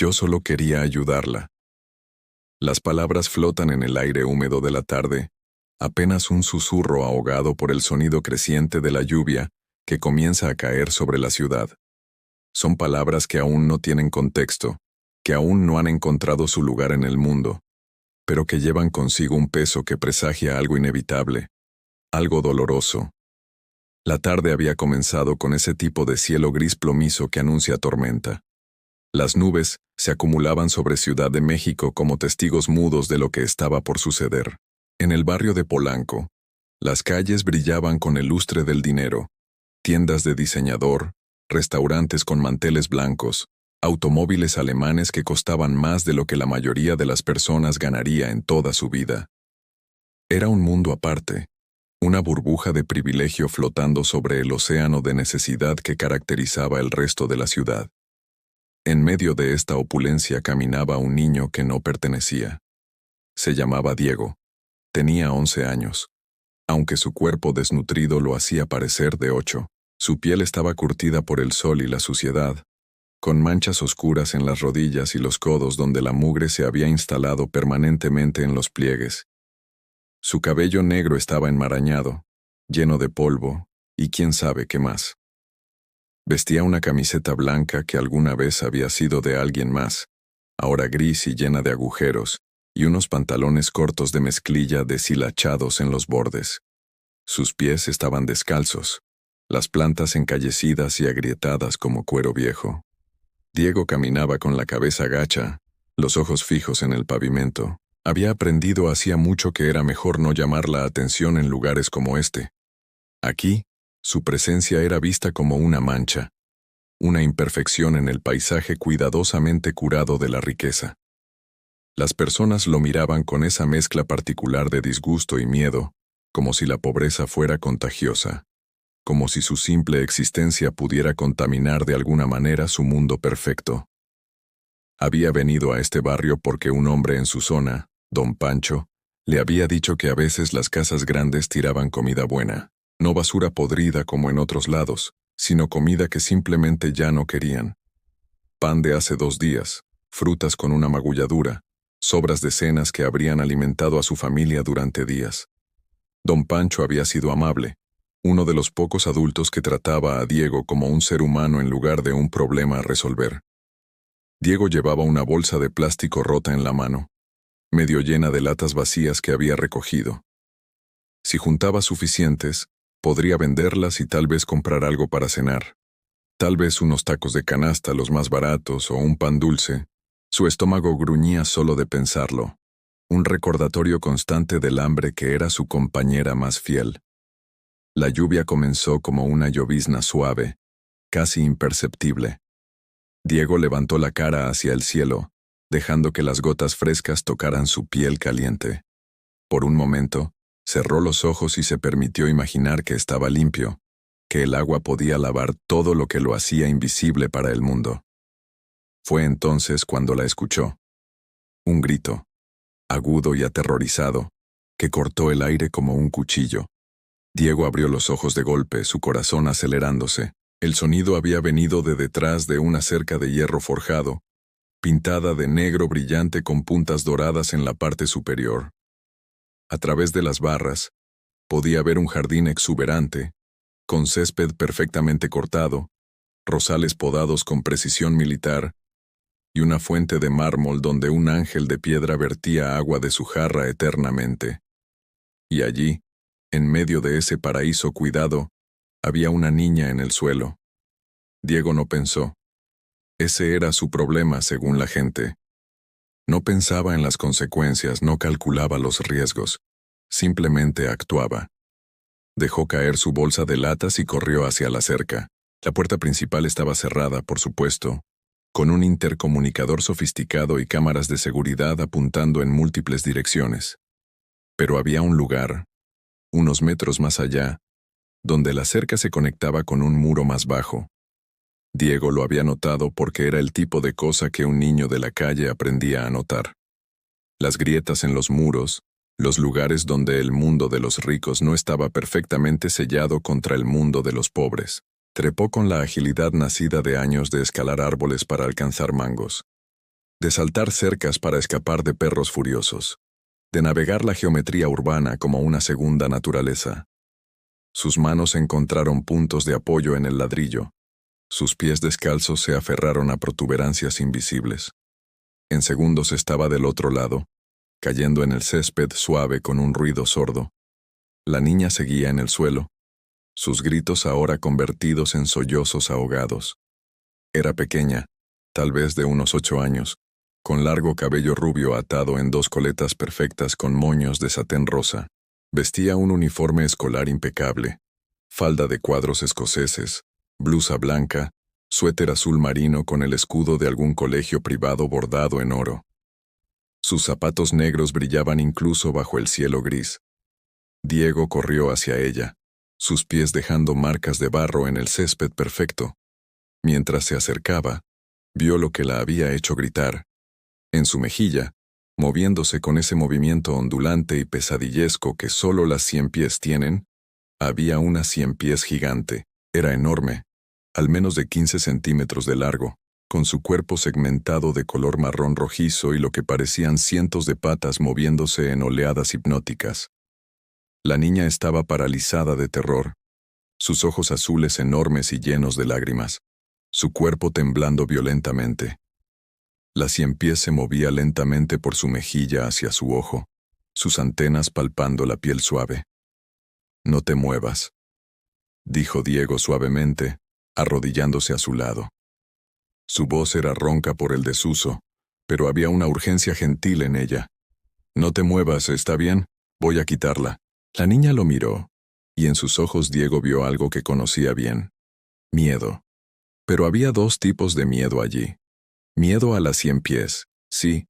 Yo solo quería ayudarla. Las palabras flotan en el aire húmedo de la tarde, apenas un susurro ahogado por el sonido creciente de la lluvia que comienza a caer sobre la ciudad. Son palabras que aún no tienen contexto, que aún no han encontrado su lugar en el mundo, pero que llevan consigo un peso que presagia algo inevitable, algo doloroso. La tarde había comenzado con ese tipo de cielo gris plomizo que anuncia tormenta. Las nubes se acumulaban sobre Ciudad de México como testigos mudos de lo que estaba por suceder. En el barrio de Polanco, las calles brillaban con el lustre del dinero, tiendas de diseñador, restaurantes con manteles blancos, automóviles alemanes que costaban más de lo que la mayoría de las personas ganaría en toda su vida. Era un mundo aparte, una burbuja de privilegio flotando sobre el océano de necesidad que caracterizaba el resto de la ciudad. En medio de esta opulencia caminaba un niño que no pertenecía. Se llamaba Diego. Tenía 11 años. Aunque su cuerpo desnutrido lo hacía parecer de 8, su piel estaba curtida por el sol y la suciedad, con manchas oscuras en las rodillas y los codos donde la mugre se había instalado permanentemente en los pliegues. Su cabello negro estaba enmarañado, lleno de polvo, y quién sabe qué más. Vestía una camiseta blanca que alguna vez había sido de alguien más, ahora gris y llena de agujeros, y unos pantalones cortos de mezclilla deshilachados en los bordes. Sus pies estaban descalzos, las plantas encallecidas y agrietadas como cuero viejo. Diego caminaba con la cabeza gacha, los ojos fijos en el pavimento. Había aprendido hacía mucho que era mejor no llamar la atención en lugares como este. Aquí, su presencia era vista como una mancha, una imperfección en el paisaje cuidadosamente curado de la riqueza. Las personas lo miraban con esa mezcla particular de disgusto y miedo, como si la pobreza fuera contagiosa, como si su simple existencia pudiera contaminar de alguna manera su mundo perfecto. Había venido a este barrio porque un hombre en su zona, don Pancho, le había dicho que a veces las casas grandes tiraban comida buena. No basura podrida como en otros lados, sino comida que simplemente ya no querían. Pan de hace 2 días, frutas con una magulladura, sobras de cenas que habrían alimentado a su familia durante días. Don Pancho había sido amable, uno de los pocos adultos que trataba a Diego como un ser humano en lugar de un problema a resolver. Diego llevaba una bolsa de plástico rota en la mano, medio llena de latas vacías que había recogido. Si juntaba suficientes, podría venderlas y tal vez comprar algo para cenar. Tal vez unos tacos de canasta, los más baratos, o un pan dulce. Su estómago gruñía solo de pensarlo. Un recordatorio constante del hambre que era su compañera más fiel. La lluvia comenzó como una llovizna suave, casi imperceptible. Diego levantó la cara hacia el cielo, dejando que las gotas frescas tocaran su piel caliente. Por un momento, cerró los ojos y se permitió imaginar que estaba limpio, que el agua podía lavar todo lo que lo hacía invisible para el mundo. Fue entonces cuando la escuchó. Un grito, agudo y aterrorizado, que cortó el aire como un cuchillo. Diego abrió los ojos de golpe, su corazón acelerándose. El sonido había venido de detrás de una cerca de hierro forjado, pintada de negro brillante con puntas doradas en la parte superior. A través de las barras, podía ver un jardín exuberante, con césped perfectamente cortado, rosales podados con precisión militar, y una fuente de mármol donde un ángel de piedra vertía agua de su jarra eternamente. Y allí, en medio de ese paraíso cuidado, había una niña en el suelo. Diego no pensó. Ese era su problema según la gente. No pensaba en las consecuencias, no calculaba los riesgos. Simplemente actuaba. Dejó caer su bolsa de latas y corrió hacia la cerca. La puerta principal estaba cerrada, por supuesto, con un intercomunicador sofisticado y cámaras de seguridad apuntando en múltiples direcciones. Pero había un lugar, unos metros más allá, donde la cerca se conectaba con un muro más bajo. Diego lo había notado porque era el tipo de cosa que un niño de la calle aprendía a notar. Las grietas en los muros, los lugares donde el mundo de los ricos no estaba perfectamente sellado contra el mundo de los pobres. Trepó con la agilidad nacida de años de escalar árboles para alcanzar mangos. de saltar cercas para escapar de perros furiosos, de navegar la geometría urbana como una segunda naturaleza. Sus manos encontraron puntos de apoyo en el ladrillo. Sus pies descalzos se aferraron a protuberancias invisibles. En segundos estaba del otro lado, cayendo en el césped suave con un ruido sordo. La niña seguía en el suelo, sus gritos ahora convertidos en sollozos ahogados. Era pequeña, tal vez de unos 8 años, con largo cabello rubio atado en 2 coletas perfectas con moños de satén rosa. Vestía un uniforme escolar impecable, falda de cuadros escoceses, blusa blanca, suéter azul marino con el escudo de algún colegio privado bordado en oro. Sus zapatos negros brillaban incluso bajo el cielo gris. Diego corrió hacia ella, sus pies dejando marcas de barro en el césped perfecto. Mientras se acercaba, vio lo que la había hecho gritar. En su mejilla, moviéndose con ese movimiento ondulante y pesadillesco que solo las 100 pies tienen, había una 100 pies gigante. Era enorme, al menos de 15 centímetros de largo, con su cuerpo segmentado de color marrón rojizo y lo que parecían cientos de patas moviéndose en oleadas hipnóticas. La niña estaba paralizada de terror, sus ojos azules enormes y llenos de lágrimas, su cuerpo temblando violentamente. La 100 pies se movía lentamente por su mejilla hacia su ojo, sus antenas palpando la piel suave. «No te muevas», dijo Diego suavemente, arrodillándose a su lado. Su voz era ronca por el desuso, pero había una urgencia gentil en ella. «No te muevas, ¿está bien? Voy a quitarla». La niña lo miró, y en sus ojos Diego vio algo que conocía bien. Miedo. Pero había 2 tipos de miedo allí. Miedo a las 100 pies, sí,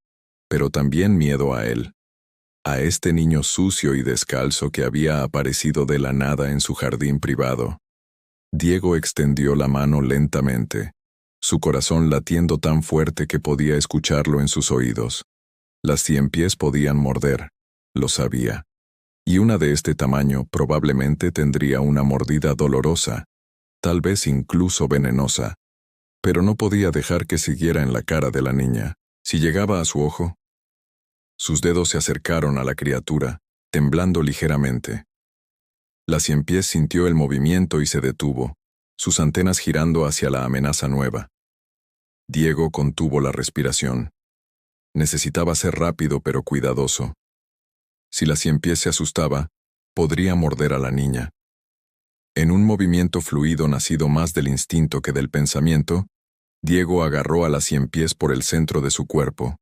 pero también miedo a él. A este niño sucio y descalzo que había aparecido de la nada en su jardín privado. Diego extendió la mano lentamente, su corazón latiendo tan fuerte que podía escucharlo en sus oídos. Las 100 pies podían morder, lo sabía. Y una de este tamaño probablemente tendría una mordida dolorosa, tal vez incluso venenosa. Pero no podía dejar que siguiera en la cara de la niña. Si llegaba a su ojo. Sus dedos se acercaron a la criatura, temblando ligeramente. La 100 pies sintió el movimiento y se detuvo, sus antenas girando hacia la amenaza nueva. Diego contuvo la respiración. Necesitaba ser rápido pero cuidadoso. Si la 100 pies se asustaba, podría morder a la niña. En un movimiento fluido nacido más del instinto que del pensamiento, Diego agarró a la 100 pies por el centro de su cuerpo.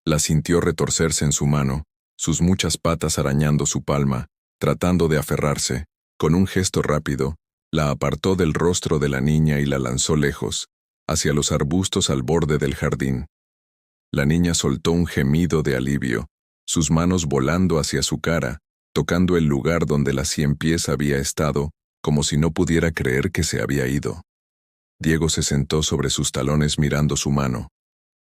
La sintió retorcerse en su mano, sus muchas patas arañando su palma, tratando de aferrarse. Con un gesto rápido, la apartó del rostro de la niña y la lanzó lejos, hacia los arbustos al borde del jardín. La niña soltó un gemido de alivio, sus manos volando hacia su cara, tocando el lugar donde la 100 pies había estado, como si no pudiera creer que se había ido. Diego se sentó sobre sus talones mirando su mano.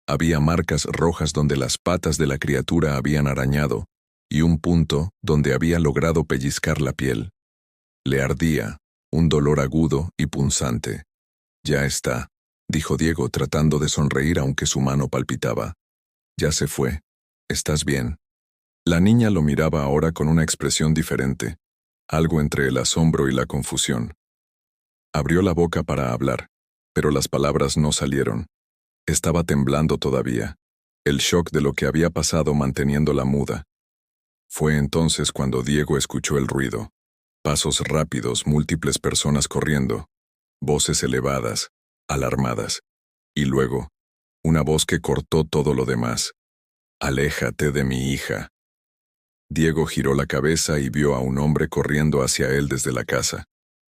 Había marcas rojas donde las patas de la criatura habían arañado, y un punto donde había logrado pellizcar la piel. Le ardía, un dolor agudo y punzante. «Ya está», dijo Diego tratando de sonreír aunque su mano palpitaba. «Ya se fue. ¿Estás bien?» La niña lo miraba ahora con una expresión diferente, algo entre el asombro y la confusión. Abrió la boca para hablar, pero las palabras no salieron. Estaba temblando todavía, el shock de lo que había pasado manteniéndola muda. Fue entonces cuando Diego escuchó el ruido. Pasos rápidos, múltiples personas corriendo, voces elevadas, alarmadas. Y luego, una voz que cortó todo lo demás. «Aléjate de mi hija». Diego giró la cabeza y vio a un hombre corriendo hacia él desde la casa.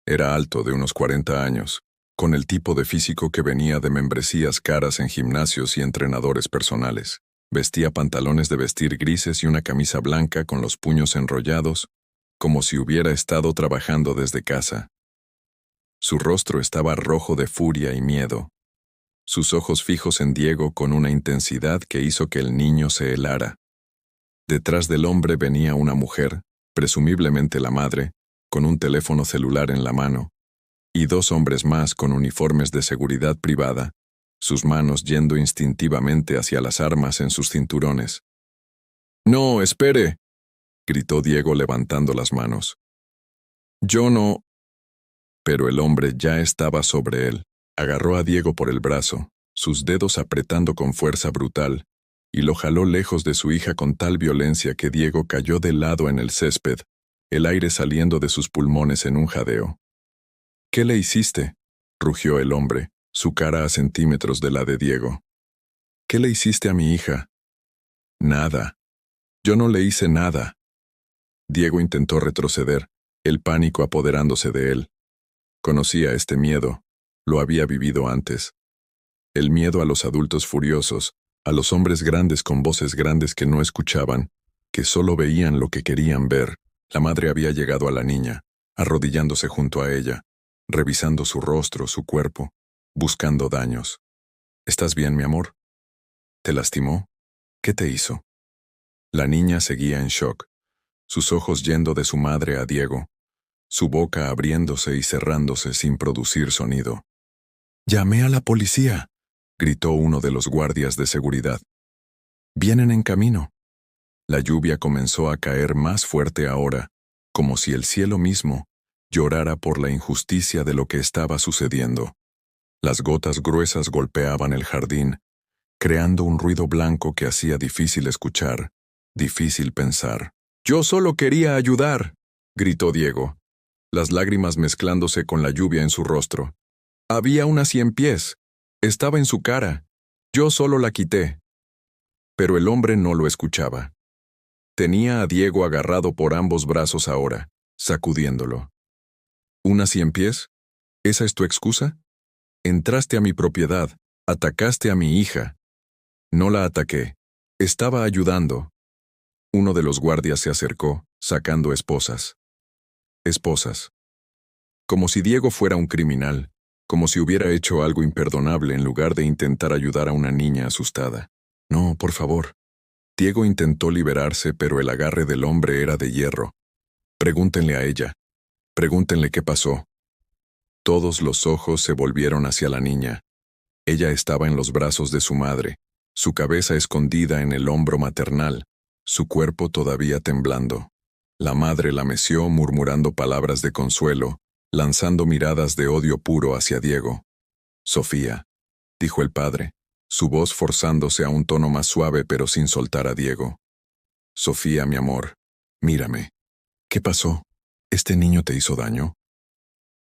Era alto, de unos 40 años, con el tipo de físico que venía de membresías caras en gimnasios y entrenadores personales. Vestía pantalones de vestir grises y una camisa blanca con los puños enrollados, como si hubiera estado trabajando desde casa. Su rostro estaba rojo de furia y miedo, sus ojos fijos en Diego con una intensidad que hizo que el niño se helara. Detrás del hombre venía una mujer, presumiblemente la madre, con un teléfono celular en la mano, y 2 hombres más con uniformes de seguridad privada, sus manos yendo instintivamente hacia las armas en sus cinturones. «No, espere», gritó Diego levantando las manos. «Yo no». Pero el hombre ya estaba sobre él. Agarró a Diego por el brazo, sus dedos apretando con fuerza brutal, y lo jaló lejos de su hija con tal violencia que Diego cayó de lado en el césped, el aire saliendo de sus pulmones en un jadeo. «¿Qué le hiciste?», rugió el hombre, su cara a centímetros de la de Diego. «¿Qué le hiciste a mi hija?». «Nada. Yo no le hice nada». Diego intentó retroceder, el pánico apoderándose de él. Conocía este miedo, lo había vivido antes. El miedo a los adultos furiosos, a los hombres grandes con voces grandes que no escuchaban, que solo veían lo que querían ver. La madre había llegado a la niña, arrodillándose junto a ella, revisando su rostro, su cuerpo, buscando daños. «¿Estás bien, mi amor? ¿Te lastimó? ¿Qué te hizo?». La niña seguía en shock, sus ojos yendo de su madre a Diego, su boca abriéndose y cerrándose sin producir sonido. «Llamé a la policía», gritó uno de los guardias de seguridad. «Vienen en camino». La lluvia comenzó a caer más fuerte ahora, como si el cielo mismo llorara por la injusticia de lo que estaba sucediendo. Las gotas gruesas golpeaban el jardín, creando un ruido blanco que hacía difícil escuchar, difícil pensar. «Yo solo quería ayudar», gritó Diego, las lágrimas mezclándose con la lluvia en su rostro. «Había una 100 pies. Estaba en su cara. Yo solo la quité». Pero el hombre no lo escuchaba. Tenía a Diego agarrado por ambos brazos ahora, sacudiéndolo. «¿Una 100 pies? ¿Esa es tu excusa? Entraste a mi propiedad, atacaste a mi hija». «No la ataqué. Estaba ayudando». Uno de los guardias se acercó, sacando esposas. Esposas. Como si Diego fuera un criminal, como si hubiera hecho algo imperdonable en lugar de intentar ayudar a una niña asustada. «No, por favor». Diego intentó liberarse, pero el agarre del hombre era de hierro. «Pregúntenle a ella. Pregúntenle qué pasó». Todos los ojos se volvieron hacia la niña. Ella estaba en los brazos de su madre, su cabeza escondida en el hombro maternal, su cuerpo todavía temblando. La madre la meció murmurando palabras de consuelo, lanzando miradas de odio puro hacia Diego. «Sofía», dijo el padre, su voz forzándose a un tono más suave pero sin soltar a Diego. «Sofía, mi amor, mírame. ¿Qué pasó? ¿Este niño te hizo daño?».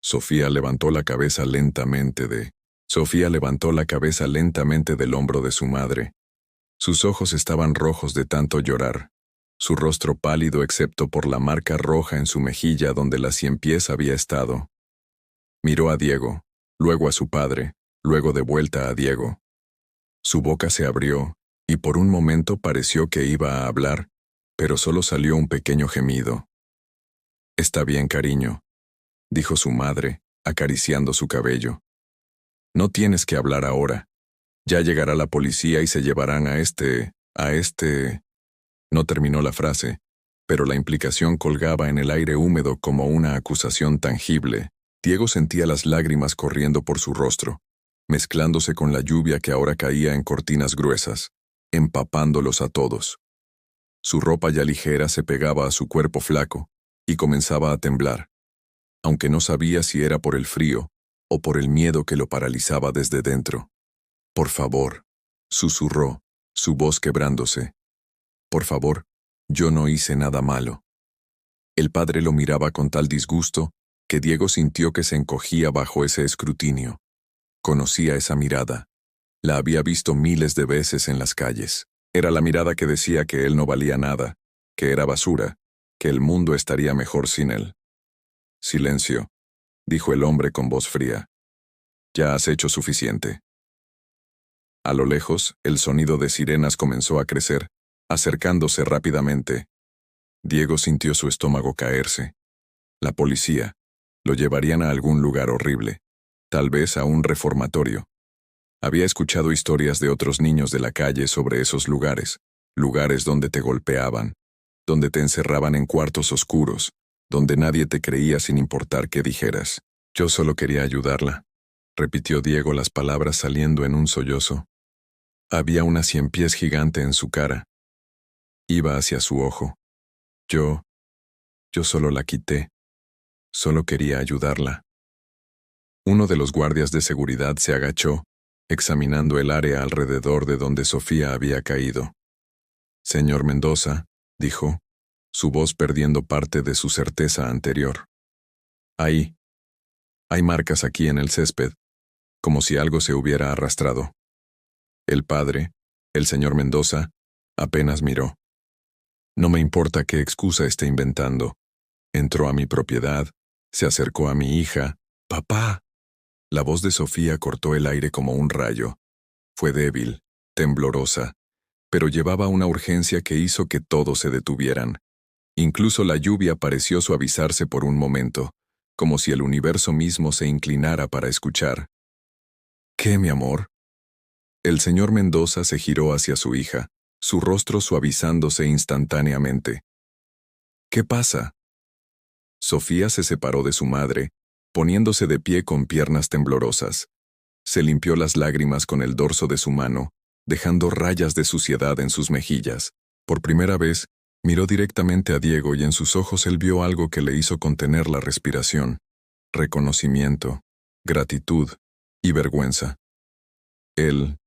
Sofía levantó la cabeza lentamente del hombro de su madre. Sus ojos estaban rojos de tanto llorar, su rostro pálido excepto por la marca roja en su mejilla donde la 100 pies había estado. Miró a Diego, luego a su padre, luego de vuelta a Diego. Su boca se abrió, y por un momento pareció que iba a hablar, pero solo salió un pequeño gemido. «Está bien, cariño», dijo su madre, acariciando su cabello. «No tienes que hablar ahora. Ya llegará la policía y se llevarán a este... No terminó la frase, pero la implicación colgaba en el aire húmedo como una acusación tangible. Diego sentía las lágrimas corriendo por su rostro, mezclándose con la lluvia que ahora caía en cortinas gruesas, empapándolos a todos. Su ropa ya ligera se pegaba a su cuerpo flaco y comenzaba a temblar, aunque no sabía si era por el frío o por el miedo que lo paralizaba desde dentro. «Por favor», susurró, su voz quebrándose. «Por favor, yo no hice nada malo». El padre lo miraba con tal disgusto que Diego sintió que se encogía bajo ese escrutinio. Conocía esa mirada. La había visto miles de veces en las calles. Era la mirada que decía que él no valía nada, que era basura, que el mundo estaría mejor sin él. «Silencio», dijo el hombre con voz fría. «Ya has hecho suficiente». A lo lejos, el sonido de sirenas comenzó a crecer, acercándose rápidamente. Diego sintió su estómago caerse. La policía. Lo llevarían a algún lugar horrible, tal vez a un reformatorio. Había escuchado historias de otros niños de la calle sobre esos lugares, lugares donde te golpeaban, donde te encerraban en cuartos oscuros, donde nadie te creía sin importar qué dijeras. «Yo solo quería ayudarla», repitió Diego las palabras saliendo en un sollozo. Había una ciempiés gigante en su cara. Iba hacia su ojo. Yo solo la quité. Solo quería ayudarla. Uno de los guardias de seguridad se agachó, examinando el área alrededor de donde Sofía había caído. Señor Mendoza, dijo, su voz perdiendo parte de su certeza anterior. Ahí. Hay marcas aquí en el césped, como si algo se hubiera arrastrado. El padre, el señor Mendoza, apenas miró. No me importa qué excusa esté inventando. Entró a mi propiedad, se acercó a mi hija. ¡Papá! La voz de Sofía cortó el aire como un rayo. Fue débil, temblorosa, pero llevaba una urgencia que hizo que todos se detuvieran. Incluso la lluvia pareció suavizarse por un momento, como si el universo mismo se inclinara para escuchar. ¿Qué, mi amor? El señor Mendoza se giró hacia su hija, su rostro suavizándose instantáneamente. ¿Qué pasa? Sofía se separó de su madre, poniéndose de pie con piernas temblorosas. Se limpió las lágrimas con el dorso de su mano, dejando rayas de suciedad en sus mejillas. Por primera vez, miró directamente a Diego y en sus ojos él vio algo que le hizo contener la respiración. Reconocimiento, gratitud y vergüenza. Él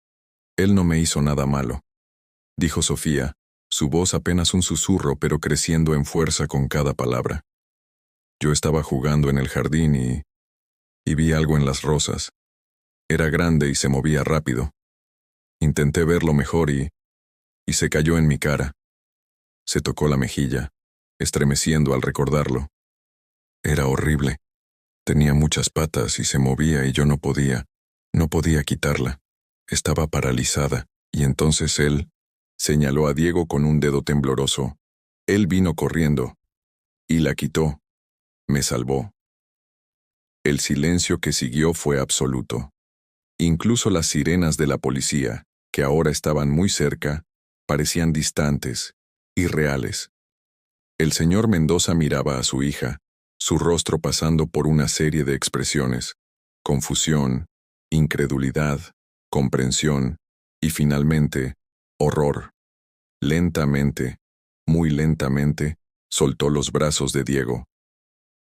no me hizo nada malo, dijo Sofía, su voz apenas un susurro pero creciendo en fuerza con cada palabra. Yo estaba jugando en el jardín y vi algo en las rosas. Era grande y se movía rápido. Intenté verlo mejor y se cayó en mi cara. Se tocó la mejilla, estremeciendo al recordarlo. Era horrible. Tenía muchas patas y se movía y yo no podía quitarla. Estaba paralizada, y entonces él señaló a Diego con un dedo tembloroso. Él vino corriendo y la quitó. Me salvó. El silencio que siguió fue absoluto. Incluso las sirenas de la policía, que ahora estaban muy cerca, parecían distantes, irreales. El señor Mendoza miraba a su hija, su rostro pasando por una serie de expresiones: confusión, incredulidad, comprensión y finalmente, horror. Lentamente, muy lentamente, soltó los brazos de Diego.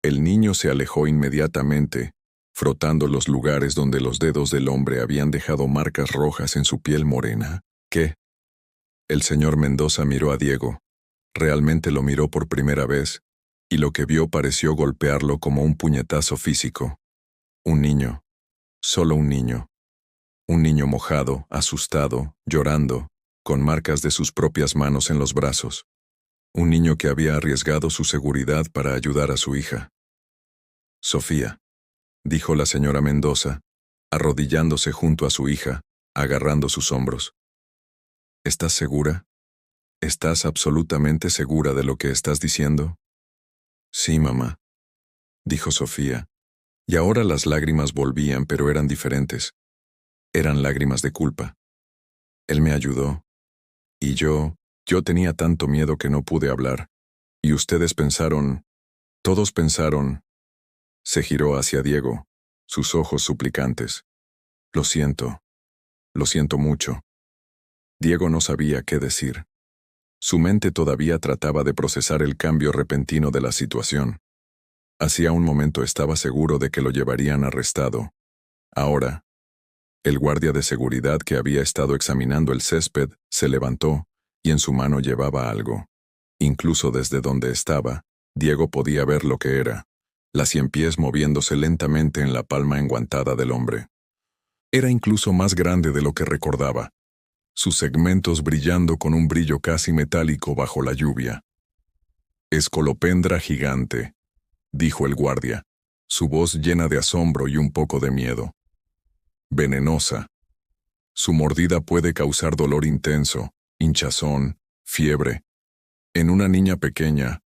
El niño se alejó inmediatamente, frotando los lugares donde los dedos del hombre habían dejado marcas rojas en su piel morena. ¿Qué? El señor Mendoza miró a Diego. Realmente lo miró por primera vez, y lo que vio pareció golpearlo como un puñetazo físico. Un niño. Solo un niño. Un niño mojado, asustado, llorando, con marcas de sus propias manos en los brazos. Un niño que había arriesgado su seguridad para ayudar a su hija. Sofía, dijo la señora Mendoza, arrodillándose junto a su hija, agarrando sus hombros. ¿Estás segura? ¿Estás absolutamente segura de lo que estás diciendo? Sí, mamá, dijo Sofía, y ahora las lágrimas volvían, pero eran diferentes. Eran lágrimas de culpa. Él me ayudó, y yo tenía tanto miedo que no pude hablar, y ustedes pensaron, todos pensaron. Se giró hacia Diego, sus ojos suplicantes. Lo siento mucho. Diego no sabía qué decir. Su mente todavía trataba de procesar el cambio repentino de la situación. Hacía un momento estaba seguro de que lo llevarían arrestado. Ahora, el guardia de seguridad que había estado examinando el césped se levantó y en su mano llevaba algo. Incluso desde donde estaba, Diego podía ver lo que era: las 100 pies moviéndose lentamente en la palma enguantada del hombre. Era incluso más grande de lo que recordaba, sus segmentos brillando con un brillo casi metálico bajo la lluvia. Escolopendra gigante, dijo el guardia, su voz llena de asombro y un poco de miedo. Venenosa. Su mordida puede causar dolor intenso, hinchazón, fiebre. En una niña pequeña,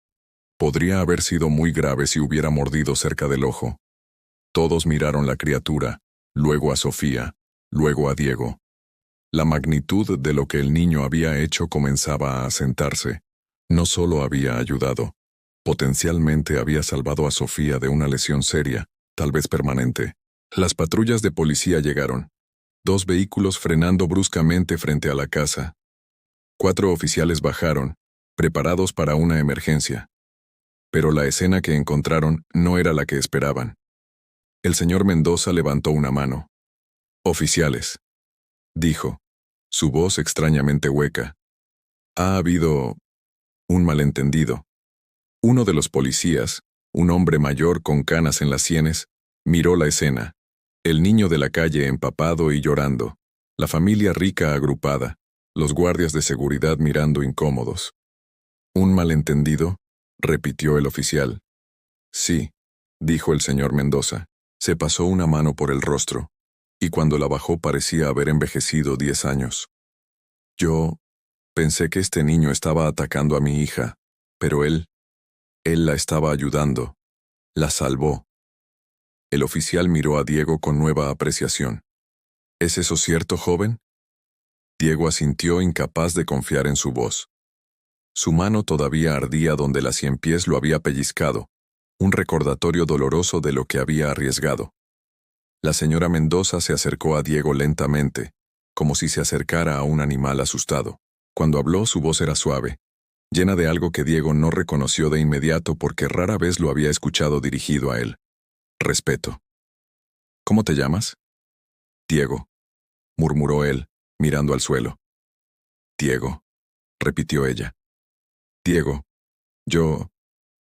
podría haber sido muy grave si hubiera mordido cerca del ojo. Todos miraron la criatura, luego a Sofía, luego a Diego. La magnitud de lo que el niño había hecho comenzaba a asentarse. No solo había ayudado, potencialmente había salvado a Sofía de una lesión seria, tal vez permanente. Las patrullas de policía llegaron. 2 vehículos frenando bruscamente frente a la casa. 4 oficiales bajaron, preparados para una emergencia. Pero la escena que encontraron no era la que esperaban. El señor Mendoza levantó una mano. «Oficiales», dijo, su voz extrañamente hueca. «Ha habido un malentendido». Uno de los policías, un hombre mayor con canas en las sienes, miró la escena. El niño de la calle empapado y llorando, la familia rica agrupada, los guardias de seguridad mirando incómodos. «¿Un malentendido?», repitió el oficial. «Sí», dijo el señor Mendoza. Se pasó una mano por el rostro, y cuando la bajó parecía haber envejecido 10 años. «Yo pensé que este niño estaba atacando a mi hija, pero él la estaba ayudando. La salvó». El oficial miró a Diego con nueva apreciación. «¿Es eso cierto, joven?». Diego asintió, incapaz de confiar en su voz. Su mano todavía ardía donde la ciempiés lo había pellizcado, un recordatorio doloroso de lo que había arriesgado. La señora Mendoza se acercó a Diego lentamente, como si se acercara a un animal asustado. Cuando habló, su voz era suave, llena de algo que Diego no reconoció de inmediato porque rara vez lo había escuchado dirigido a él. Respeto. «¿Cómo te llamas?». «Diego», murmuró él, mirando al suelo. «Diego», repitió ella. «Diego, yo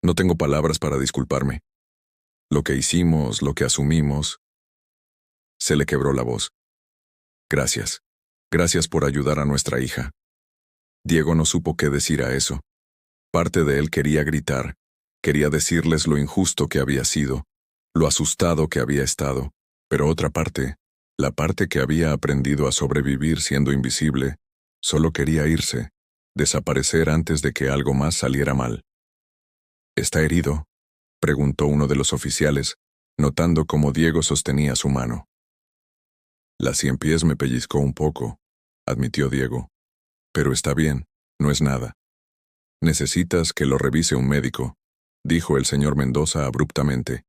no tengo palabras para disculparme. Lo que hicimos, lo que asumimos». Se le quebró la voz. «Gracias. Gracias por ayudar a nuestra hija». Diego no supo qué decir a eso. Parte de él quería gritar, quería decirles lo injusto que había sido, lo asustado que había estado, pero otra parte, la parte que había aprendido a sobrevivir siendo invisible, solo quería irse, desaparecer antes de que algo más saliera mal. «¿Está herido?», preguntó uno de los oficiales, notando cómo Diego sostenía su mano. «La ciempiés me pellizcó un poco», admitió Diego. «Pero está bien, no es nada». «Necesitas que lo revise un médico», dijo el señor Mendoza abruptamente.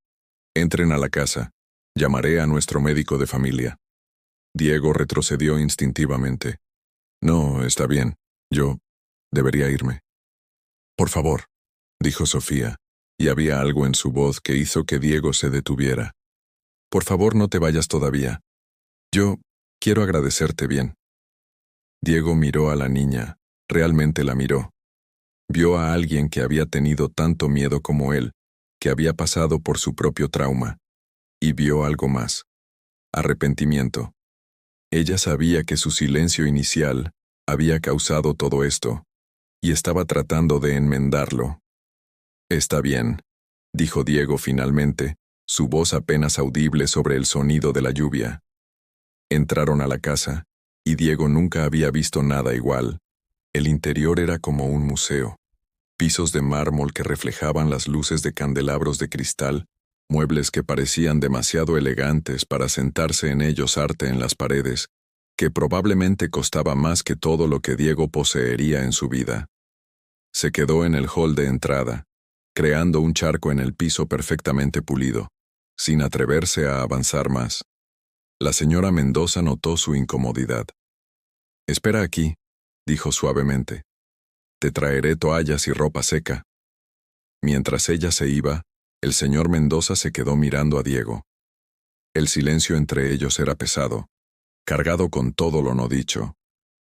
«Entren a la casa. Llamaré a nuestro médico de familia». Diego retrocedió instintivamente. «No, está bien. Yo debería irme». «Por favor», dijo Sofía, y había algo en su voz que hizo que Diego se detuviera. «Por favor, no te vayas todavía. Yo quiero agradecerte bien». Diego miró a la niña, realmente la miró. Vio a alguien que había tenido tanto miedo como él, que había pasado por su propio trauma. Y vio algo más. Arrepentimiento. Ella sabía que su silencio inicial había causado todo esto, y estaba tratando de enmendarlo. «Está bien», dijo Diego finalmente, su voz apenas audible sobre el sonido de la lluvia. Entraron a la casa, y Diego nunca había visto nada igual. El interior era como un museo. Pisos de mármol que reflejaban las luces de candelabros de cristal, muebles que parecían demasiado elegantes para sentarse en ellos, arte en las paredes, que probablemente costaba más que todo lo que Diego poseería en su vida. Se quedó en el hall de entrada, creando un charco en el piso perfectamente pulido, sin atreverse a avanzar más. La señora Mendoza notó su incomodidad. «Espera aquí», dijo suavemente. «Te traeré toallas y ropa seca». Mientras ella se iba, el señor Mendoza se quedó mirando a Diego. El silencio entre ellos era pesado, cargado con todo lo no dicho.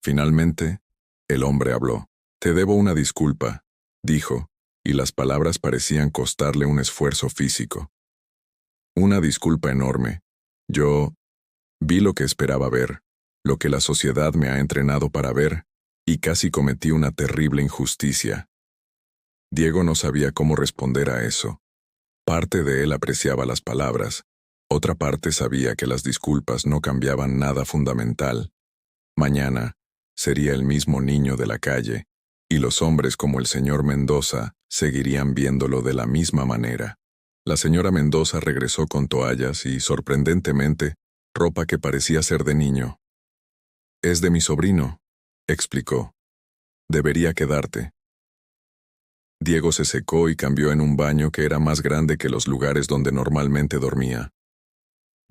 Finalmente, el hombre habló. «Te debo una disculpa», dijo, y las palabras parecían costarle un esfuerzo físico. «Una disculpa enorme. Yo vi lo que esperaba ver, lo que la sociedad me ha entrenado para ver, y casi cometí una terrible injusticia». Diego no sabía cómo responder a eso. Parte de él apreciaba las palabras, otra parte sabía que las disculpas no cambiaban nada fundamental. Mañana sería el mismo niño de la calle, y los hombres como el señor Mendoza seguirían viéndolo de la misma manera. La señora Mendoza regresó con toallas y, sorprendentemente, ropa que parecía ser de niño. «Es de mi sobrino», explicó. «Debería quedarte». Diego se secó y cambió en un baño que era más grande que los lugares donde normalmente dormía.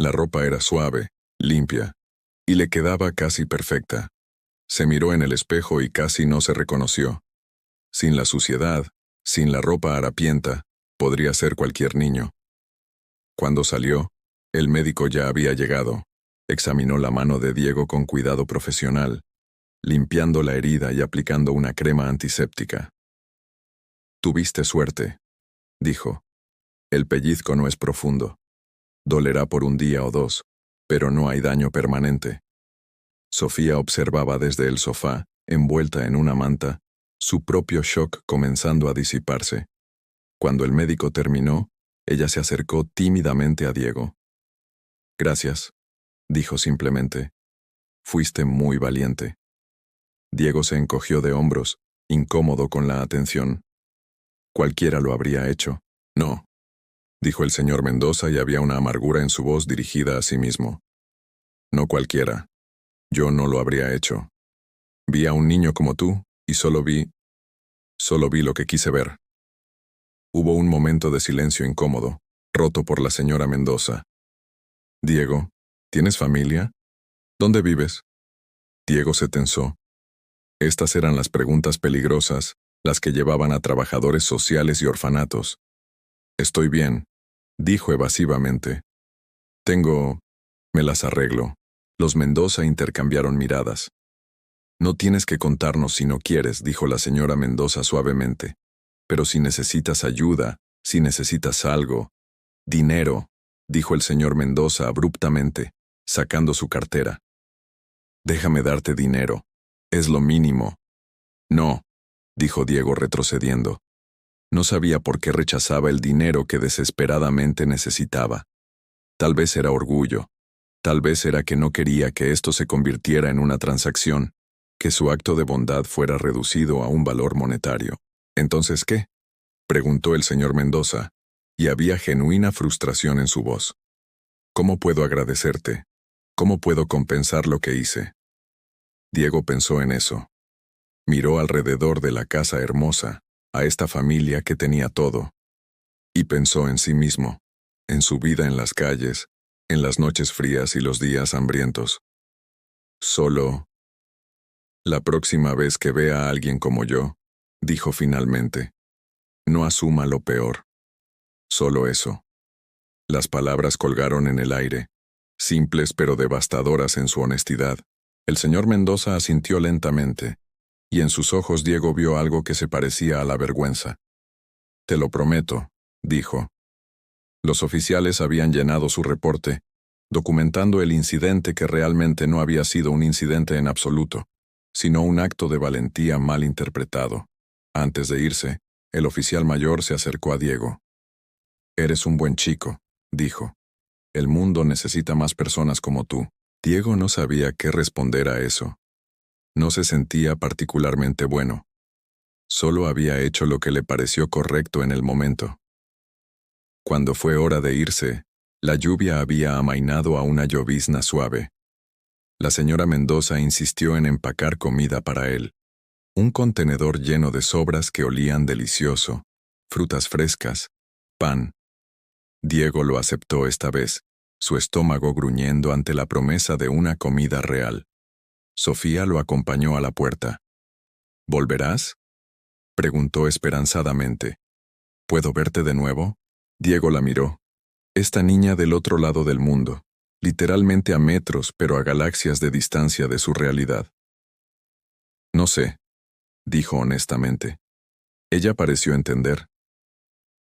La ropa era suave, limpia, y le quedaba casi perfecta. Se miró en el espejo y casi no se reconoció. Sin la suciedad, sin la ropa harapienta, podría ser cualquier niño. Cuando salió, el médico ya había llegado. Examinó la mano de Diego con cuidado profesional, limpiando la herida y aplicando una crema antiséptica. «Tuviste suerte», dijo. «El pellizco no es profundo. Dolerá por un día o dos, pero no hay daño permanente». Sofía observaba desde el sofá, envuelta en una manta, su propio shock comenzando a disiparse. Cuando el médico terminó, ella se acercó tímidamente a Diego. «Gracias», dijo simplemente. «Fuiste muy valiente». Diego se encogió de hombros, incómodo con la atención. «Cualquiera lo habría hecho». «No», dijo el señor Mendoza y había una amargura en su voz dirigida a sí mismo. «No cualquiera. Yo no lo habría hecho. Vi a un niño como tú y solo vi lo que quise ver». Hubo un momento de silencio incómodo, roto por la señora Mendoza. «Diego, ¿tienes familia? ¿Dónde vives?» Diego se tensó. Estas eran las preguntas peligrosas, las que llevaban a trabajadores sociales y orfanatos. «Estoy bien», dijo evasivamente. Me las arreglo». Los Mendoza intercambiaron miradas. «No tienes que contarnos si no quieres», dijo la señora Mendoza suavemente. «Pero si necesitas ayuda, si necesitas algo». «Dinero», dijo el señor Mendoza abruptamente, sacando su cartera. «Déjame darte dinero. Es lo mínimo». «No», dijo Diego retrocediendo. No sabía por qué rechazaba el dinero que desesperadamente necesitaba. Tal vez era orgullo. Tal vez era que no quería que esto se convirtiera en una transacción, que su acto de bondad fuera reducido a un valor monetario. «¿Entonces qué?», preguntó el señor Mendoza, y había genuina frustración en su voz. «¿Cómo puedo agradecerte? ¿Cómo puedo compensar lo que hice?» Diego pensó en eso. Miró alrededor de la casa hermosa, a esta familia que tenía todo. Y pensó en sí mismo, en su vida en las calles, en las noches frías y los días hambrientos. Solo. «La próxima vez que vea a alguien como yo», dijo finalmente, «no asuma lo peor. Solo eso». Las palabras colgaron en el aire, simples pero devastadoras en su honestidad. El señor Mendoza asintió lentamente, y en sus ojos Diego vio algo que se parecía a la vergüenza. «Te lo prometo», dijo. Los oficiales habían llenado su reporte, documentando el incidente que realmente no había sido un incidente en absoluto, sino un acto de valentía mal interpretado. Antes de irse, el oficial mayor se acercó a Diego. «Eres un buen chico», dijo. «El mundo necesita más personas como tú». Diego no sabía qué responder a eso. No se sentía particularmente bueno. Solo había hecho lo que le pareció correcto en el momento. Cuando fue hora de irse, la lluvia había amainado a una llovizna suave. La señora Mendoza insistió en empacar comida para él. Un contenedor lleno de sobras que olían delicioso, frutas frescas, pan. Diego lo aceptó esta vez, su estómago gruñendo ante la promesa de una comida real. Sofía lo acompañó a la puerta. «¿Volverás?», preguntó esperanzadamente. «¿Puedo verte de nuevo?». Diego la miró. Esta niña del otro lado del mundo, literalmente a metros pero a galaxias de distancia de su realidad. «No sé», dijo honestamente. Ella pareció entender.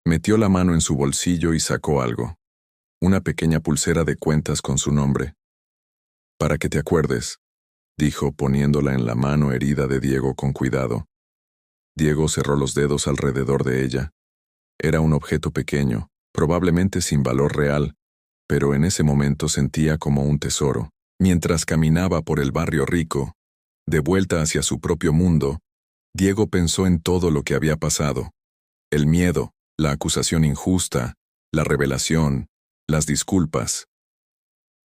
Metió la mano en su bolsillo y sacó algo. Una pequeña pulsera de cuentas con su nombre. «Para que te acuerdes», dijo poniéndola en la mano herida de Diego con cuidado. Diego cerró los dedos alrededor de ella. Era un objeto pequeño, probablemente sin valor real, pero en ese momento sentía como un tesoro. Mientras caminaba por el barrio rico, de vuelta hacia su propio mundo, Diego pensó en todo lo que había pasado. El miedo, la acusación injusta, la revelación, las disculpas.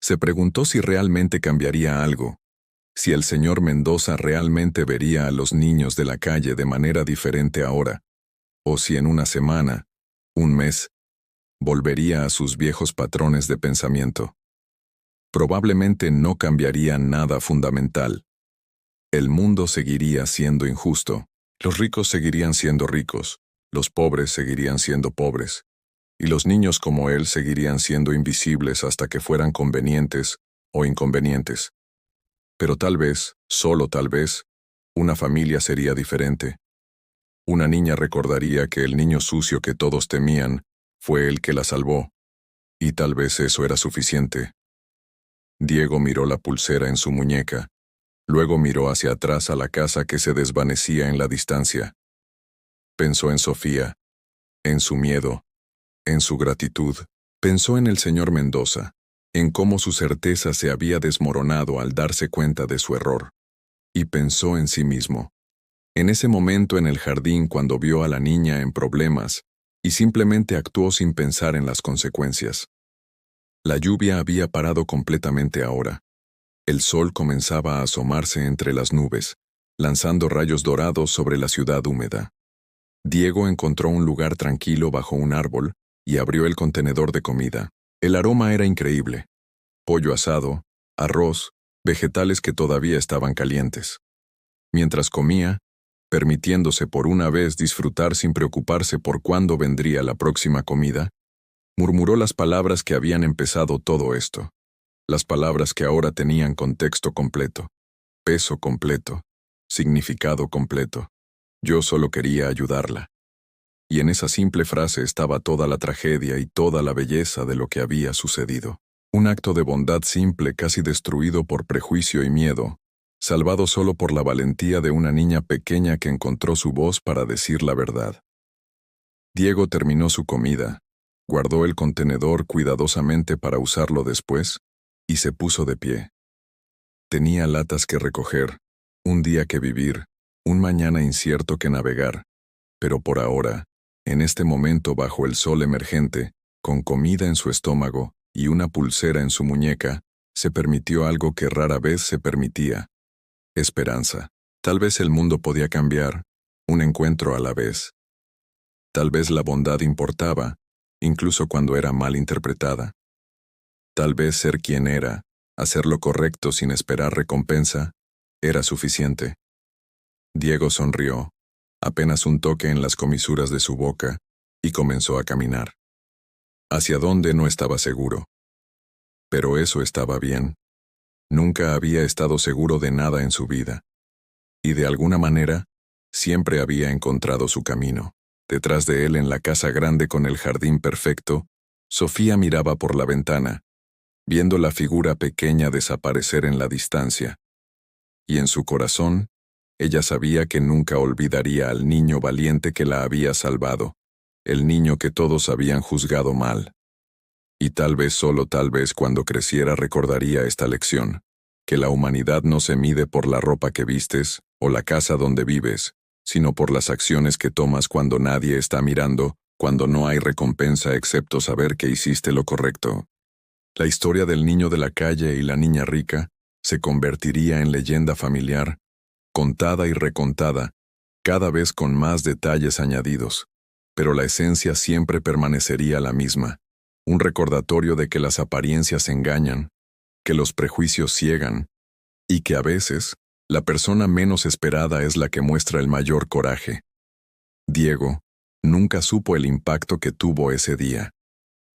Se preguntó si realmente cambiaría algo, si el señor Mendoza realmente vería a los niños de la calle de manera diferente ahora, o si en una semana, un mes, volvería a sus viejos patrones de pensamiento. Probablemente no cambiaría nada fundamental. El mundo seguiría siendo injusto. Los ricos seguirían siendo ricos, los pobres seguirían siendo pobres, y los niños como él seguirían siendo invisibles hasta que fueran convenientes o inconvenientes. Pero tal vez, solo tal vez, una familia sería diferente. Una niña recordaría que el niño sucio que todos temían fue el que la salvó, y tal vez eso era suficiente. Diego miró la pulsera en su muñeca, luego miró hacia atrás a la casa que se desvanecía en la distancia. Pensó en Sofía, en su miedo, en su gratitud. Pensó en el señor Mendoza, en cómo su certeza se había desmoronado al darse cuenta de su error. Y pensó en sí mismo. En ese momento en el jardín cuando vio a la niña en problemas, y simplemente actuó sin pensar en las consecuencias. La lluvia había parado completamente ahora. El sol comenzaba a asomarse entre las nubes, lanzando rayos dorados sobre la ciudad húmeda. Diego encontró un lugar tranquilo bajo un árbol y abrió el contenedor de comida. El aroma era increíble. Pollo asado, arroz, vegetales que todavía estaban calientes. Mientras comía, permitiéndose por una vez disfrutar sin preocuparse por cuándo vendría la próxima comida, murmuró las palabras que habían empezado todo esto. Las palabras que ahora tenían contexto completo, peso completo, significado completo. Yo solo quería ayudarla. Y en esa simple frase estaba toda la tragedia y toda la belleza de lo que había sucedido. Un acto de bondad simple casi destruido por prejuicio y miedo, salvado solo por la valentía de una niña pequeña que encontró su voz para decir la verdad. Diego terminó su comida, guardó el contenedor cuidadosamente para usarlo después, y se puso de pie. Tenía latas que recoger, un día que vivir, un mañana incierto que navegar, pero por ahora, en este momento bajo el sol emergente, con comida en su estómago y una pulsera en su muñeca, se permitió algo que rara vez se permitía: esperanza. Tal vez el mundo podía cambiar, un encuentro a la vez. Tal vez la bondad importaba, incluso cuando era mal interpretada. Tal vez ser quien era, hacer lo correcto sin esperar recompensa, era suficiente. Diego sonrió, apenas un toque en las comisuras de su boca, y comenzó a caminar. Hacia dónde no estaba seguro. Pero eso estaba bien. Nunca había estado seguro de nada en su vida. Y de alguna manera, siempre había encontrado su camino. Detrás de él en la casa grande con el jardín perfecto, Sofía miraba por la ventana, viendo la figura pequeña desaparecer en la distancia. Y en su corazón, ella sabía que nunca olvidaría al niño valiente que la había salvado, el niño que todos habían juzgado mal. Y tal vez solo tal vez cuando creciera recordaría esta lección, que la humanidad no se mide por la ropa que vistes o la casa donde vives, sino por las acciones que tomas cuando nadie está mirando, cuando no hay recompensa excepto saber que hiciste lo correcto. La historia del niño de la calle y la niña rica se convertiría en leyenda familiar, contada y recontada, cada vez con más detalles añadidos, pero la esencia siempre permanecería la misma, un recordatorio de que las apariencias engañan, que los prejuicios ciegan, y que a veces, la persona menos esperada es la que muestra el mayor coraje. Diego nunca supo el impacto que tuvo ese día.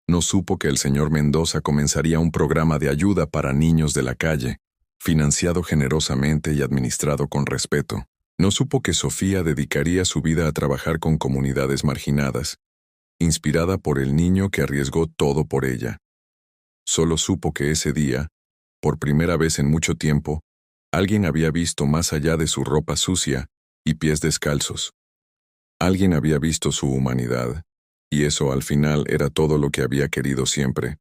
No supo que el señor Mendoza comenzaría un programa de ayuda para niños de la calle, financiado generosamente y administrado con respeto. No supo que Sofía dedicaría su vida a trabajar con comunidades marginadas, inspirada por el niño que arriesgó todo por ella. Solo supo que ese día, por primera vez en mucho tiempo, alguien había visto más allá de su ropa sucia y pies descalzos. Alguien había visto su humanidad, y eso al final era todo lo que había querido siempre.